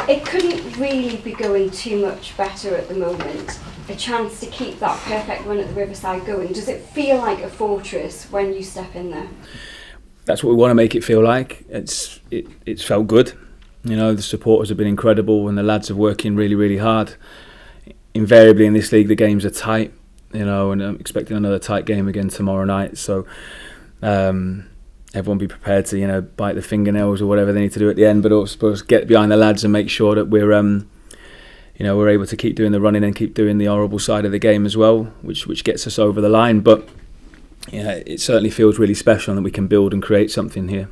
It couldn't really be going too much better at the moment. A chance to keep that perfect run at the Riverside going. Does it feel like a fortress when you step in there? That's what we want to make it feel like. It's felt good. You know, the supporters have been incredible and the lads are working really, really hard. Invariably in this league the games are tight, you know, and I'm expecting another tight game again tomorrow night. So everyone be prepared to, you know, bite the fingernails or whatever they need to do at the end, but also get behind the lads and make sure that we're you know, we're able to keep doing the running and keep doing the horrible side of the game as well, which gets us over the line. But yeah, it certainly feels really special that we can build and create something here.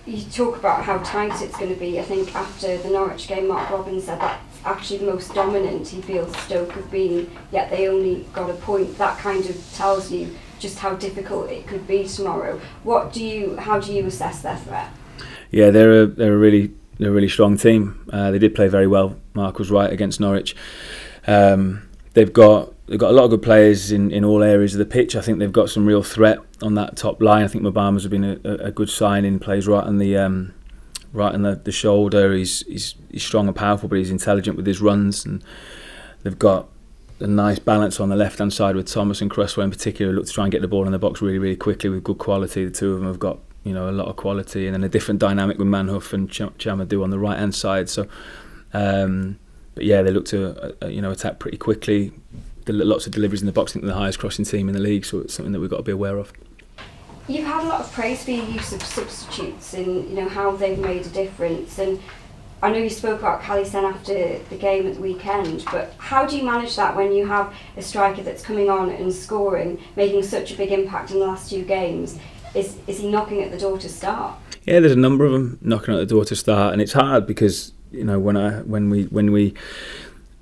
You talk about how tight it's going to be. I think after the Norwich game, Mark Robbins said that's actually the most dominant he feels Stoke have been, yet they only got a point. That kind of tells you just how difficult it could be tomorrow. How do you assess their threat? Yeah, they're a really strong team. They did play very well. Mark was right against Norwich. They've got a lot of good players in all areas of the pitch. I think they've got some real threat on that top line. I think Mobama's been a good signing. Plays right on the shoulder. He's strong and powerful, but he's intelligent with his runs. And they've got a nice balance on the left hand side with Thomas and Cresswell in particular, who look to try and get the ball in the box really, really quickly with good quality. The two of them have got, you know, a lot of quality, and then a different dynamic with Manhoef and Chamadou on the right hand side. So, but yeah, they look to attack pretty quickly. Lots of deliveries in the box. I think they're the highest crossing team in the league, so it's something that we've got to be aware of. You've had a lot of praise for your use of substitutes and, you know, how they've made a difference. And I know you spoke about Callisen after the game at the weekend, but how do you manage that when you have a striker that's coming on and scoring, making such a big impact in the last 2 games? Is he knocking at the door to start? Yeah, there's a number of them knocking at the door to start, and it's hard because, you know, when we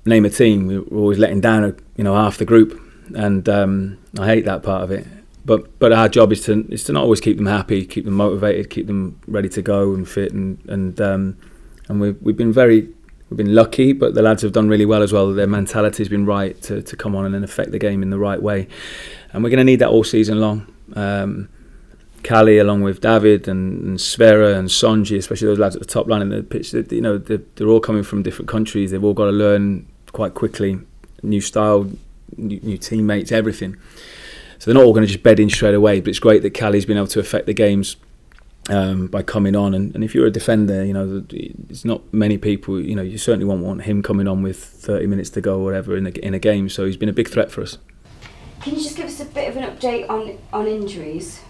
name a team, we're always letting down half the group, and I hate that part of it. But our job is to not always keep them happy, keep them motivated, keep them ready to go and fit, and we've been lucky, but the lads have done really well as well. Their mentality's been right to come on and then affect the game in the right way, and we're going to need that all season long. Callie, along with David and Sverre and Sonji, especially those lads at the top line in the pitch, they're all coming from different countries. They've all got to learn quite quickly, new style, new teammates, everything. So they're not all going to just bed in straight away. But it's great that Callie's been able to affect the games by coming on. And if you're a defender, you know, it's not many people. You know, you certainly won't want him coming on with 30 minutes to go or whatever in a game. So he's been a big threat for us. Can you just give us a bit of an update on injuries?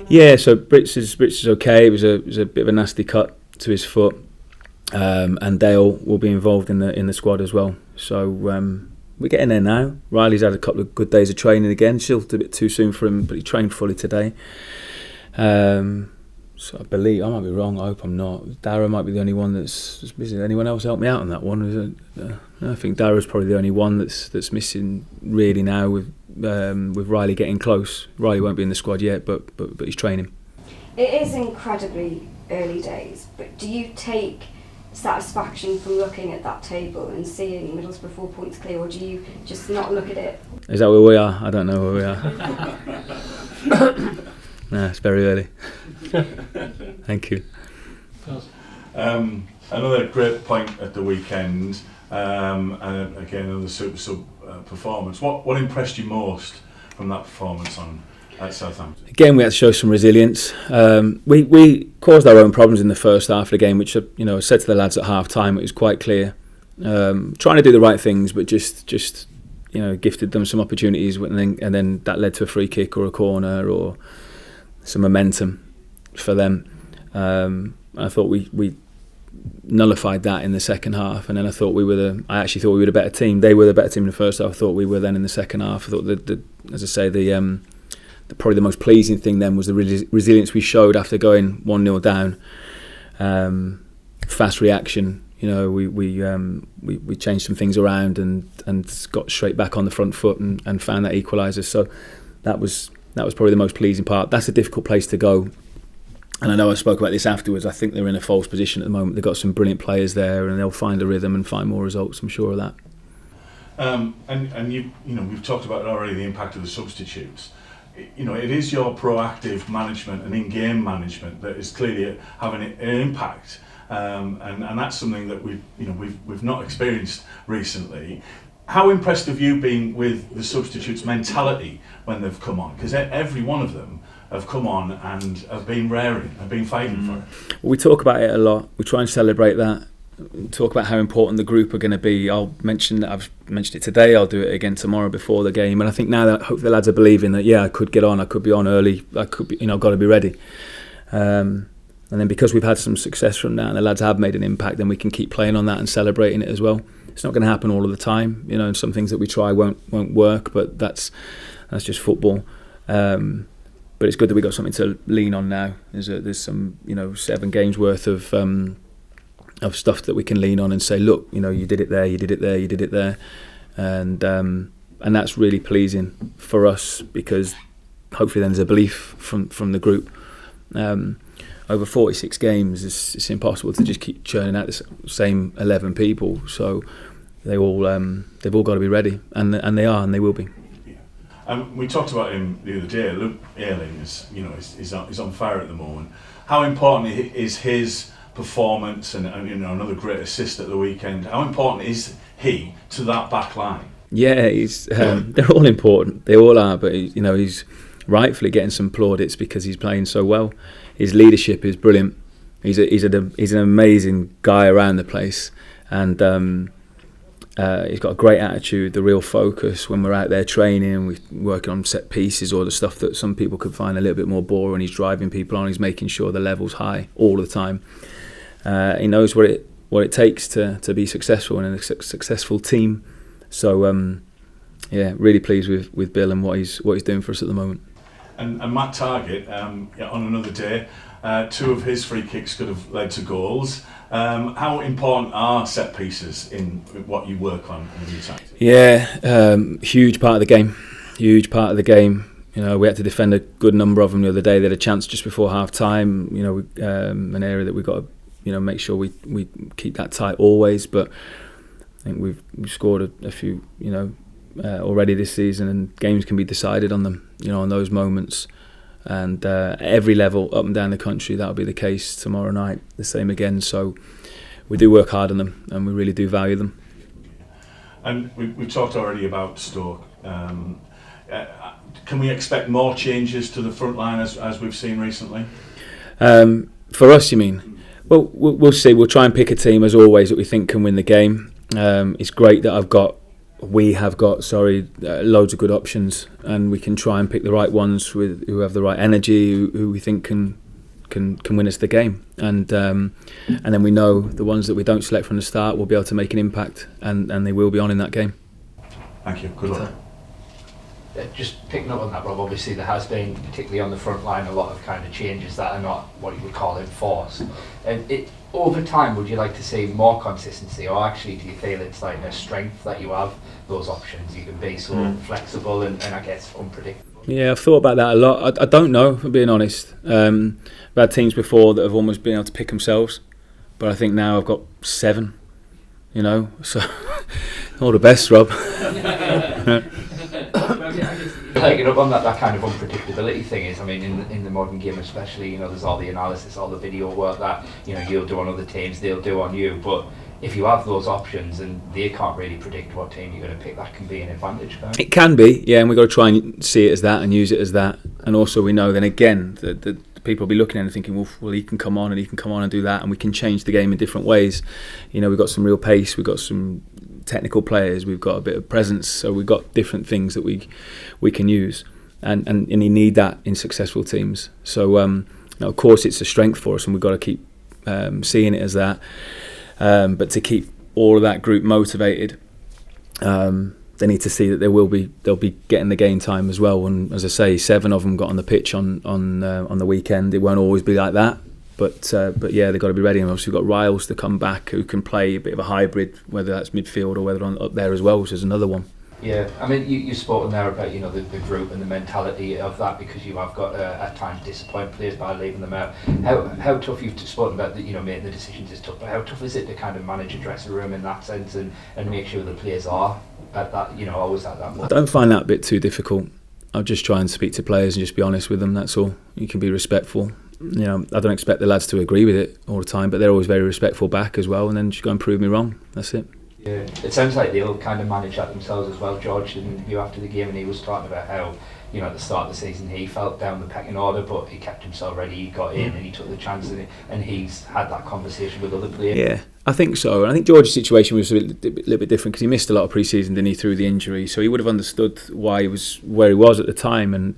Yeah, so Brits is okay. It was a bit of a nasty cut to his foot, and Dale will be involved in the squad as well. So we're getting there now. Riley's had a couple of good days of training again. Still a bit too soon for him, but he trained fully today. So I believe, I might be wrong, I hope I'm not. Dara might be the only one that's missing. Anyone else help me out on that one? I think Dara's probably the only one that's missing really now with Riley getting close. Riley won't be in the squad yet, but he's training. It is incredibly early days, but do you take satisfaction from looking at that table and seeing Middlesbrough 4 points clear, or do you just not look at it? Is that where we are? I don't know where we are. No, it's very early. Thank you. Another great point at the weekend, and again another super sub performance. What impressed you most from that performance at Southampton? Again, we had to show some resilience. We caused our own problems in the first half of the game, which I said to the lads at half time. It was quite clear. Trying to do the right things, but just gifted them some opportunities, and then that led to a free kick or a corner or some momentum for them. I thought we nullified that in the second half, and then I actually thought we were the better team. They were the better team in the first half. I thought we were then in the second half. I thought as I say, probably the most pleasing thing then was the resilience we showed after going 1-0 down. Fast reaction. We changed some things around and got straight back on the front foot and found that equaliser. So that was probably the most pleasing part. That's a difficult place to go. And I know I spoke about this afterwards. I think they're in a false position at the moment. They've got some brilliant players there, and they'll find a rhythm and find more results. I'm sure of that. And we've talked about already the impact of the substitutes. It is your proactive management and in-game management that is clearly having an impact. and that's something that we've not experienced recently. How impressed have you been with the substitutes' mentality when they've come on? Because every one of them have come on and have been raring, have been fighting for it. We talk about it a lot. We try and celebrate that. Talk about how important the group are going to be. I'll mention that. I've mentioned it today. I'll do it again tomorrow before the game. And I think now that I hope the lads are believing that, I could get on. I could be on early. I could be, I've got to be ready. And then because we've had some success from that and the lads have made an impact, then we can keep playing on that and celebrating it as well. It's not going to happen all of the time, and some things that we try won't work, but that's just football. But it's good that we got something to lean on now. There's some 7 games worth of stuff that we can lean on and say, look, you did it there, you did it there, you did it there, and that's really pleasing for us, because hopefully then there's a belief from the group. Over 46 games, it's impossible to just keep churning out the same 11 people. So they've all got to be ready, and they are, and they will be. We talked about him the other day. Luke Ayling is on fire at the moment. How important is his performance and another great assist at the weekend? How important is he to that back line? Yeah, they're all important. They all are, but he's rightfully getting some plaudits because he's playing so well. His leadership is brilliant. He's an amazing guy around the place, and he's got a great attitude, the real focus when we're out there training and we're working on set pieces or the stuff that some people could find a little bit more boring. He's driving people on. He's making sure the level's high all the time. He knows what it takes to be successful in a successful team. So really pleased with Bill and what he's doing for us at the moment. And Matt Targett, on another day, 2 of his free kicks could have led to goals. How important are set pieces in what you work on in your tactics? Yeah, huge part of the game. Huge part of the game. We had to defend a good number of them the other day. They had a chance just before half time. An area that we've got to make sure we keep that tight always. But I think we've scored a few already this season, and games can be decided on them. On those moments. And at every level up and down the country, that'll be the case tomorrow night, the same again. So we do work hard on them, and we really do value them. And we've talked already about Stoke. Can we expect more changes to the front line as we've seen recently? For us, you mean? Well, we'll see. We'll try and pick a team as always that we think can win the game. It's great that we have got loads of good options, and we can try and pick the right ones who have the right energy, who we think can win us the game, and then we know the ones that we don't select from the start will be able to make an impact, and they will be on in that game. Thank you. Good luck. Just picking up on that, Rob, obviously there has been, particularly on the front line, a lot of kind of changes that are not what you would call enforced. Over time, would you like to see more consistency, or actually do you feel it's like a strength that you have those options? You can be so flexible and I guess unpredictable. Yeah, I've thought about that a lot. I don't know, if I'm being honest. I've had teams before that have almost been able to pick themselves, but I think now I've got 7, so all the best, Rob. Picking up on that kind of unpredictability thing is, in the modern game especially, there's all the analysis, all the video work that you'll do on other teams, they'll do on you. But if you have those options and they can't really predict what team you're going to pick, that can be an advantage. It can be, yeah, and we've got to try and see it as that and use it as that. And also we know then again that the people will be looking at it and thinking, well, he can come on and do that, and we can change the game in different ways. We've got some real pace, we've got some technical players, we've got a bit of presence, so we've got different things that we can use, and you need that in successful teams. So of course it's a strength for us, and we've got to keep seeing it as that, but to keep all of that group motivated, they need to see that they'll be getting the game time as well. And as I say, 7 of them got on the pitch on the weekend. It won't always be like that. But yeah, they've got to be ready. And obviously we've got Riles to come back who can play a bit of a hybrid, whether that's midfield or whether up there as well, which is another one. Yeah, you've spoken there about the group and the mentality of that, because you have got at times disappoint players by leaving them out. How tough, you've spoken about making the decisions is tough, but how tough is it to kind of manage a dressing room in that sense and make sure the players are at that always at that level? I don't find that a bit too difficult. I'll just try and speak to players and just be honest with them. That's all. You can be respectful. I don't expect the lads to agree with it all the time, but they're always very respectful back as well, and then just go and prove me wrong. That's it. Yeah, it sounds like they'll kind of manage that themselves as well. George did an interview after the game, and he was talking about how, at the start of the season he felt down the pecking order, but he kept himself ready, he got in and he took the chance, and he's had that conversation with other players. Yeah, I think so. And I think George's situation was a little bit different because he missed a lot of pre-season, didn't he, through the injury, so he would have understood why he was where he was at the time. And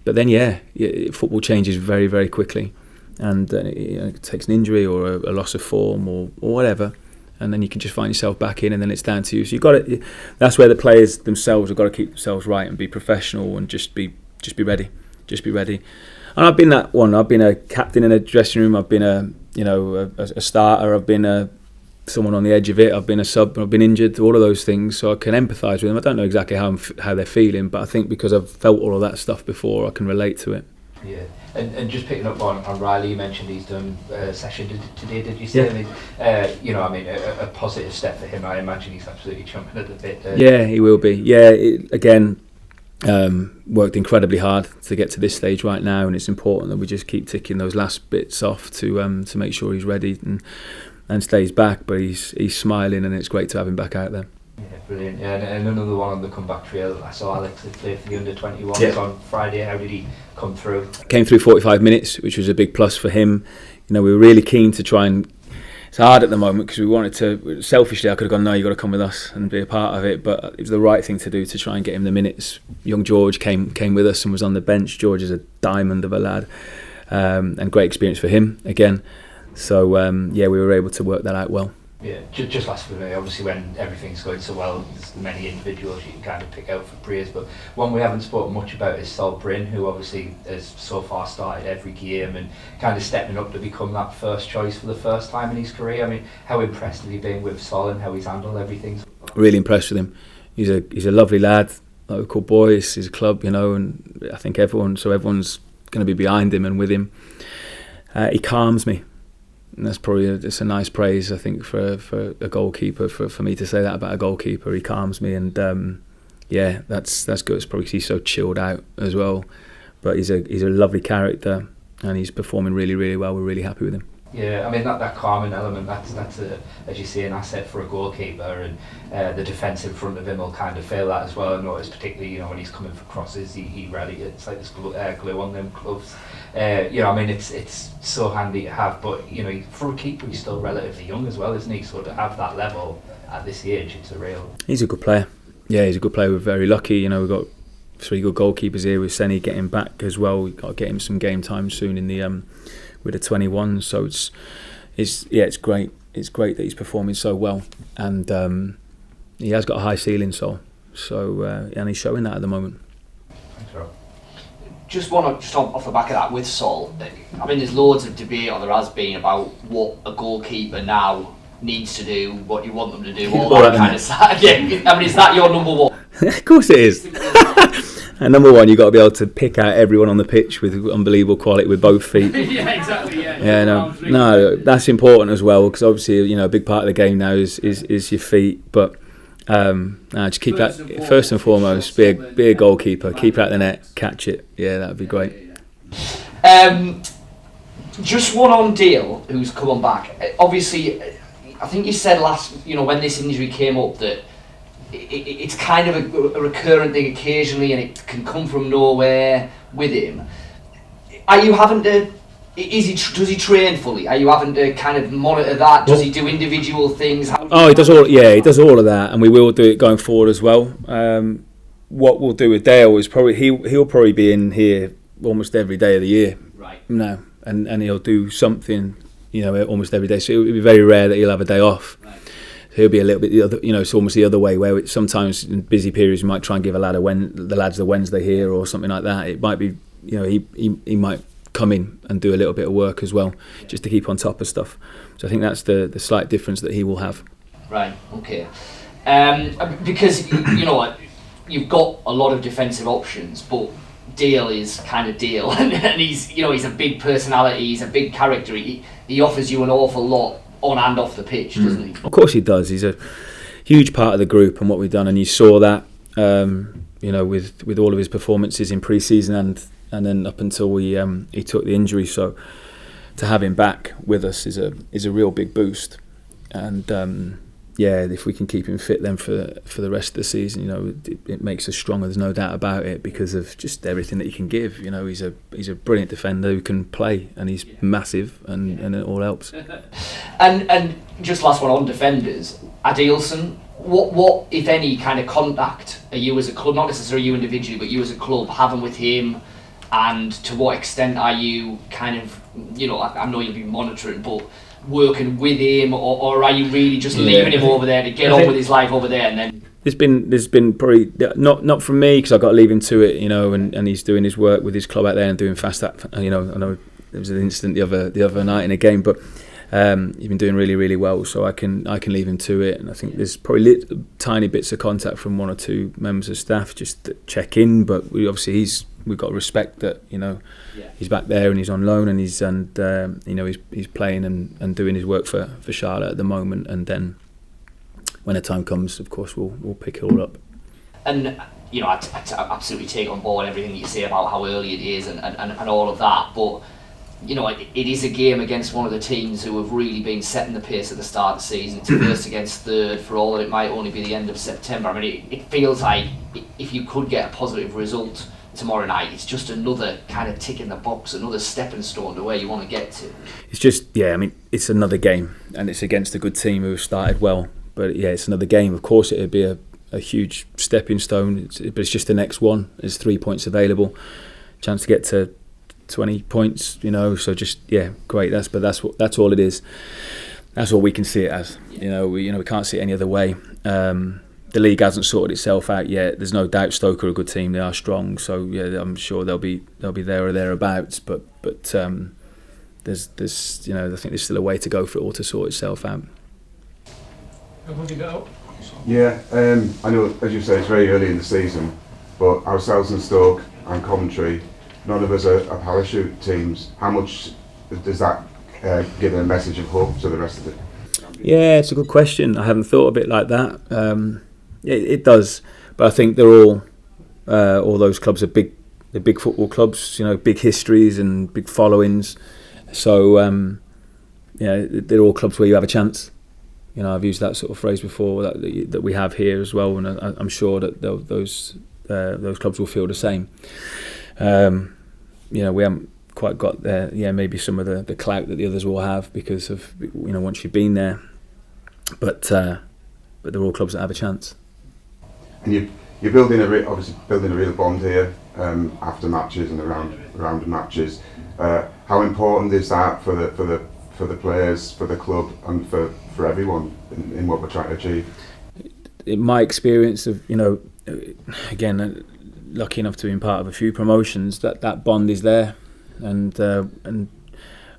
but then football changes very, very quickly, and it takes an injury or a loss of form or whatever, and then you can just find yourself back in, and then it's down to you. So that's where the players themselves have got to keep themselves right and be professional and just be ready. And I've been that one. I've been a captain in a dressing room. I've been a starter. I've been someone on the edge of it. I've been a sub. I've been injured. All of those things. So I can empathise with them. I don't know exactly how they're feeling, but I think because I've felt all of that stuff before, I can relate to it. Yeah, and just picking up on Riley, you mentioned he's done a session today, did you say? Yeah. A positive step for him. I imagine he's absolutely chomping at the bit. Yeah, he will be. Yeah, worked incredibly hard to get to this stage right now, and it's important that we just keep ticking those last bits off to make sure he's ready and stays back. But he's smiling, and it's great to have him back out there. Yeah, brilliant. Yeah, and another one on the comeback trail. I saw Alex play for the under-21s on Friday. How did he come through? Came through 45 minutes, which was a big plus for him. We were really keen to try and. It's hard at the moment because we wanted to. Selfishly, I could have gone, no, you've got to come with us and be a part of it. But it was the right thing to do to try and get him the minutes. Young George came with us and was on the bench. George is a diamond of a lad, and great experience for him again. So we were able to work that out well. Yeah, just last for me, obviously when everything's going so well, there's many individuals you can kind of pick out for praise, but one we haven't spoken much about is Sol Bryn, who obviously has so far started every game and kind of stepping up to become that first choice for the first time in his career. I mean, how impressed have you been with Sol and how he's handled everything? Really impressed with him. He's a lovely lad, local boy, it's his club, and I think everyone's going to be behind him and with him. He calms me. And that's probably it's a nice praise, I think, for a goalkeeper. For me to say that about a goalkeeper, he calms me, and that's good. It's probably because he's so chilled out as well. But he's a lovely character, and he's performing really, really well. We're really happy with him. Yeah, I mean that calming element, that's as you say, an asset for a goalkeeper, and the defence in front of him will kind of feel that as well. I notice particularly, when he's coming for crosses, he rarely, it's like there's glue on them gloves. It's so handy to have, but for a keeper he's still relatively young as well, isn't he? So to have that level at this age, he's a good player. Yeah, he's a good player. We're very lucky. We've got 3 good goalkeepers here with Senny getting back as well. We've got to get him some game time soon in the with the 21. So it's great. It's great that he's performing so well, and he has got a high ceiling, so and he's showing that at the moment. Thanks, Rob. Just off the back of that with Sol, I mean, there's loads of debate, or there has been, about what a goalkeeper now needs to do, what you want them to do, all that kind of stuff. Yeah, I mean, is that your number one? Of course it is. And number one, you've got to be able to pick out everyone on the pitch with unbelievable quality with both feet. Yeah, exactly. Yeah, no, that's important as well, because obviously, a big part of the game now is your feet. But just keep that first and foremost. Be a goalkeeper. Keep it out the net, catch it. Yeah, that'd be great. Just one on Dale, who's come on back. Obviously, I think you said when this injury came up that it's kind of a recurrent thing occasionally, and it can come from nowhere with him. Are you having to? Does he train fully? Are you having to kind of monitor that? Does he do individual things? He does all. Yeah, he does all of that, and we will do it going forward as well. What we'll do with Dale is probably he'll probably be in here almost every day of the year. Right. No, and he'll do something, almost every day. So it'll be very rare that he'll have a day off. Right. He'll be a little bit the other, it's almost the other way, where sometimes in busy periods you might try and give the lads the Wednesday here or something like that. It might be, he might come in and do a little bit of work as well, just to keep on top of stuff. So I think that's the slight difference that he will have. Right. Okay. Because you've got a lot of defensive options, but Dale is kind of Dale, and he's a big personality, he's a big character. He offers you an awful lot on and off the pitch, doesn't he? Of course he does. He's a huge part of the group and what we've done, and you saw that with all of his performances in pre-season and and then up until he took the injury. So to have him back with us is a real big boost. And if we can keep him fit then for the rest of the season, it makes us stronger. There's no doubt about it, because of just everything that he can give. He's a brilliant defender who can play, and he's massive, and it all helps. And just last one on defenders, Adilson. What if any kind of contact are you as a club, not necessarily you individually, but you as a club having with him, and to what extent are you kind of, I know you'll be monitoring, but working with him, or are you really just leaving him over there to get on with his life over there? And then there's been probably not from me, because I got to leave him to it, and he's doing his work with his club out there and doing fast. I know there was an incident the other night in a game, but he's been doing really, really well, so I can leave him to it. And I think there's probably tiny bits of contact from one or two members of staff just to check in, but we've got to respect that he's back there and he's on loan, and he's playing and doing his work for Charlotte at the moment. And then when the time comes, of course, we'll pick it all up. And I absolutely take on board everything that you say about how early it is and all of that, but it is a game against one of the teams who have really been setting the pace at the start of the season. It's first against third, for all that it might only be the end of September. I mean, it feels like if you could get a positive result tomorrow night, it's just another kind of tick in the box, another stepping stone to where you want to get to. It's just, it's another game, and it's against a good team who have started well. But it's another game. Of course, it would be a huge stepping stone, but it's just the next one. There's 3 points available, chance to get to 20 points. So just great. That's all it is. That's all we can see it as. We can't see it any other way. The league hasn't sorted itself out yet. There's no doubt Stoke are a good team. They are strong. So I'm sure they'll be there or thereabouts. But there's I think there's still a way to go for it all to sort itself out. Yeah, I know, as you say, it's very early in the season, but ourselves and Stoke and Coventry, none of us are parachute teams. How much does that give a message of hope to the rest of the? Yeah, it's a good question. I haven't thought of it like that. It does, but I think they're all those clubs are big football clubs. Big histories and big followings. So they're all clubs where you have a chance. I've used that sort of phrase before that we have here as well, and I'm sure that those clubs will feel the same. We haven't quite got there. Maybe some of the clout that the others will have because of once you've been there, but they're all clubs that have a chance. And you're building obviously building a real bond here after matches and around matches. How important is that for the players, for the club, and for everyone in what we're trying to achieve? In my experience of again, lucky enough to be part of a few promotions, that bond is there, and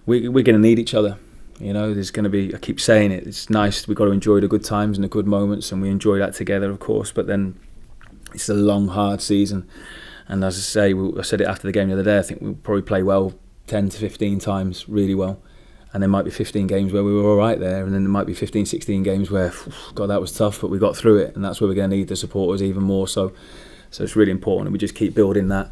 we're going to need each other. There's going to be, I keep saying it, it's nice, we've got to enjoy the good times and the good moments, and we enjoy that together, of course, but then it's a long, hard season. And as I say, I said it after the game the other day, I think we'll probably play well 10 to 15 times, really well. And there might be 15 games where we were all right there, and then there might be 15, 16 games where, God, that was tough, but we got through it, and that's where we're going to need the supporters even more. So it's really important that we just keep building that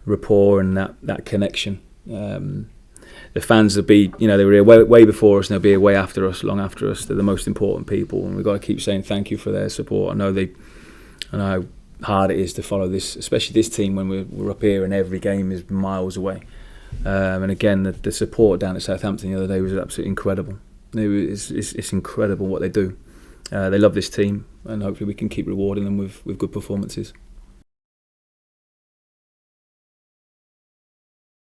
rapport and that connection. The fans will be, they were here way before us, and they'll be here way after us, long after us. They're the most important people, and we've got to keep saying thank you for their support. I know how hard it is to follow this, especially this team when we're up here and every game is miles away. And again, the support down at Southampton the other day was absolutely incredible. It's incredible what they do. They love this team, and hopefully we can keep rewarding them with good performances.